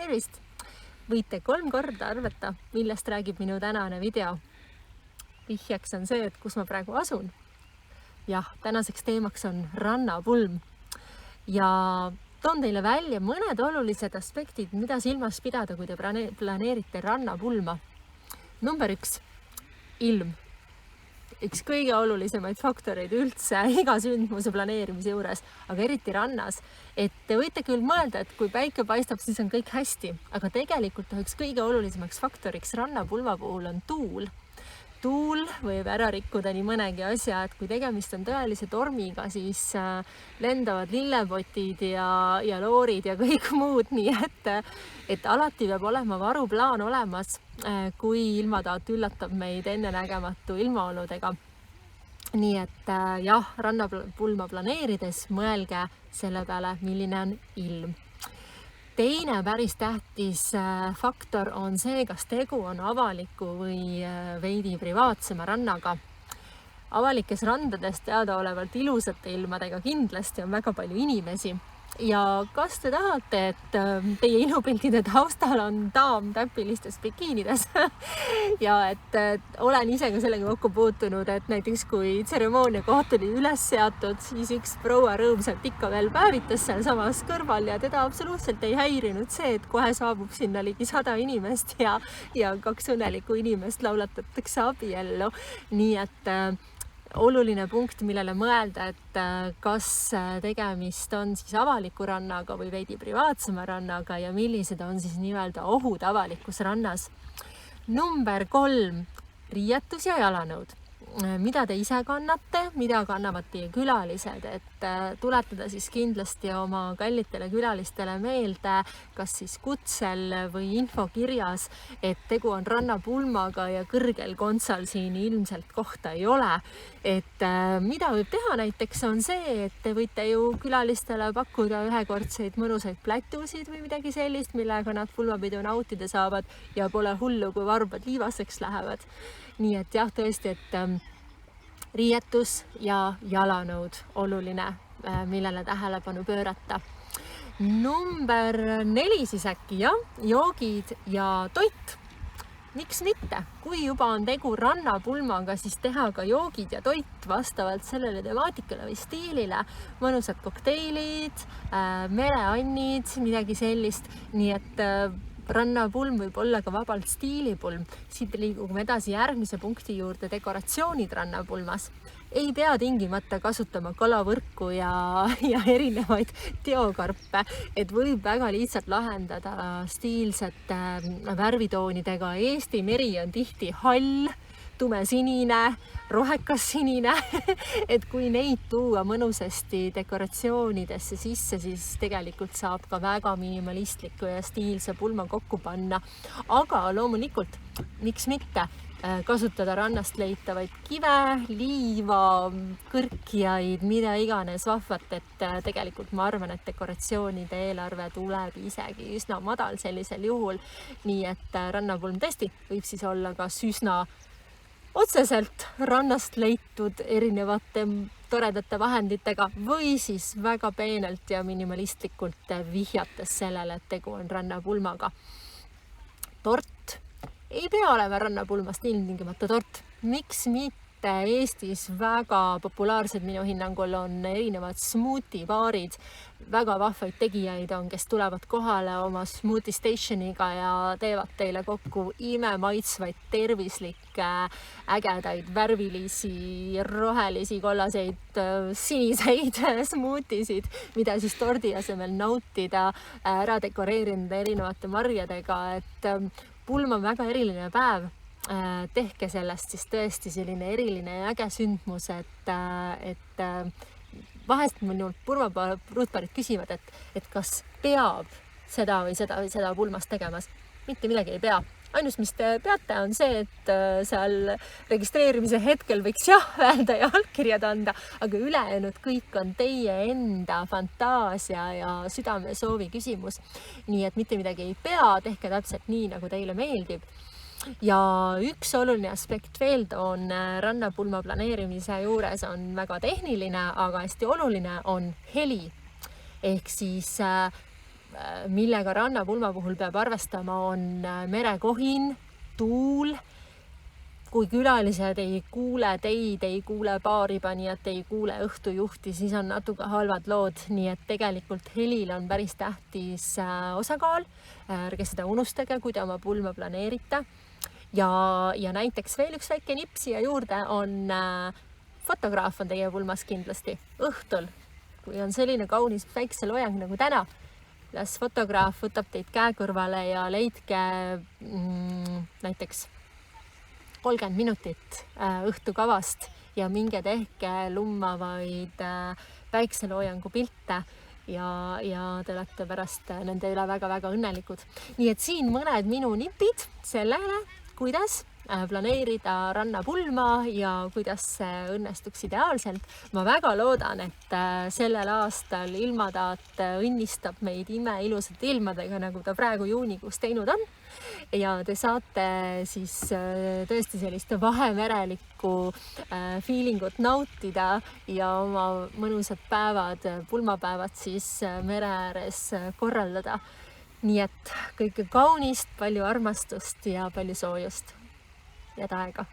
tervist! Võite 3 korda arvata, millest räägib minu tänane video. Vihjeks on see, et kus ma praegu asun. Jah, tänaseks teemaks on rannapulm. Ja toon teile välja mõned olulised aspektid, mida silmas pidada, kui te planeerite rannapulma. Number 1. Ilm. Üks kõige olulisemaid faktoreid üldse iga sündmuse planeerimise juures, aga eriti rannas. Et te võite küll mõelda, et kui päike paistab, siis on kõik hästi, aga tegelikult üks kõige olulisemaks faktoriks rannapulma puhul on tuul. Tuul võib ära rikkuda nii mõnegi asja, et kui tegemist on tõelise tormiga, siis lendavad lillepotid ja loorid ja kõik muud, nii et alati peab olema varuplaan olemas, kui ilmataat üllatab meid ennenägematu ilmaoludega. Nii et jah, rannapulma planeerides mõelge selle peale, milline on ilm. Teine päris tähtis faktor on see, kas tegu on avaliku või veidi privaatsema rannaga. Avalikes randades teadaolevalt ilusate ilmadega kindlasti on väga palju inimesi. Ja kas te tahate, et teie ilupiltide taustal on daam täpilistes bikiinides? Ja et olen ise ka sellega kokku puutunud, et näiteks kui tseremoonia koht oli üles seatud, siis üks proua rõõmsalt ikka veel päevitas seal samas kõrval ja teda absoluutselt ei häirinud see, et kohe saabub sinna ligi 100 inimest ja 2 õnnelikku inimest laulatatakse abiellu. Nii et oluline punkt, millele mõelda, et kas tegemist on siis avaliku rannaga või veidi privaatsema rannaga ja millised on siis nii-öelda ohud avalikus rannas. Number 3. Riietus ja jalanõud. Mida te ise kannate, mida kannavad teie külalised, et tuletada siis kindlasti oma kallitele külalistele meelde, kas siis kutsel või infokirjas, et tegu on rannapulmaga ja kõrgel kontsal siin ilmselt kohta ei ole. Et mida võib teha näiteks on see, et te võite ju külalistele pakkuda ühekordseid mõnusaid plätusid või midagi sellist, millega nad pulmapidu nautida saavad ja pole hullu, kui varbad liivaseks lähevad. Nii et jah, tõesti, et riietus ja jalanõud oluline, millele tähelepanu pöörata. Number 4 siis äkki, joogid ja toit. Miks mitte? Kui juba on tegu rannapulmaga, siis teha ka joogid ja toit vastavalt sellele temaatikale või stiilile. Mõnusad kokteilid, mereannid, midagi sellist. Nii et rannapulm võib olla ka vabalt stiilipulm. Siit liigume edasi järgmise punkti juurde, dekoratsioonid rannapulmas. Ei pea tingimata kasutama kalavõrku ja erinevaid teokarpe, et võib väga lihtsalt lahendada stiilsete värvitoonidega. Eesti meri on tihti hall, tumesinine, rohekas sinine, et kui neid tuua mõnusasti dekoratsioonidesse sisse, siis tegelikult saab ka väga minimalistliku ja stiilse pulma kokku panna. Aga loomulikult, miks mitte kasutada rannast leitavaid kive, liiva, kõrkijaid, mida iganes vahvat, et tegelikult ma arvan, et dekoratsioonide eelarve tuleb isegi üsna madal sellisel juhul. Nii et rannapulm tõesti võib siis olla ka üsna otseselt rannast leitud erinevate toredate vahenditega või siis väga peenelt ja minimalistlikult vihjates sellele, et tegu on rannapulmaga. Tort. Ei pea olema rannapulmast ilmtingimata tort. Miks mitte? Eestis väga populaarsed minu hinnangul on erinevad smoothiebaarid. Väga vahvaid tegijaid on, kes tulevad kohale oma smoothie stationiga ja teevad teile kokku imemaitsvaid, tervislikke, ägedaid, värvilisi, rohelisi, kollaseid, siniseid smoothisid, mida siis tordi asemel nautida, ära dekoreerida erinevate marjadega, et pulm on väga eriline päev. Tehke sellest siis tõesti selline eriline ja äge sündmus, et vahest minult purmapruutparid küsivad, et kas peab seda või seda pulmast tegemas. Mitte midagi ei pea. Ainus, mis te peate, on see, et seal registreerimise hetkel võiks öelda ja allkirjad anda, aga ülejäänud kõik on teie enda fantaasia ja südamesoovi küsimus. Nii et mitte midagi ei pea, tehke täpselt nii, nagu teile meeldib. Ja üks oluline aspekt veel on rannapulma planeerimise juures on väga tehniline, aga hästi oluline on heli. Ehk siis millega rannapulma puhul peab arvestama, on merekohin, tuul. Kui külalised ei kuule teid, ei kuule baaripanijat, ei kuule õhtujuhti, siis on natuke halvad lood, nii et tegelikult helil on päris tähtis osakaal. Ärge seda unustage, kui te oma pulma planeerite. Ja näiteks veel üks väike nipp siia juurde on fotograaf on teie pulmas kindlasti õhtul. Kui on selline kaunis päikseloojang nagu täna, las fotograaf võtab teid käe kõrvale ja leidke näiteks 30 minutit õhtukavast ja minge tehke lummavaid päikseloojangu pilte ja te olete pärast nende üle väga-väga õnnelikud. Nii et siin mõned minu nipid sellele, kuidas planeerida rannapulma ja kuidas see õnnestuks ideaalselt. Ma väga loodan, et sellel aastal ilmataat õnnistab meid imeilusate ilmadega, nagu ta praegu juunikuus teinud on. Ja te saate siis tõesti sellist vahemerelikku feelingut nautida ja oma mõnusad päevad, pulmapäevad siis mere ääres korraldada. Nii et kõike kaunist, palju armastust ja palju soojust. Head aega!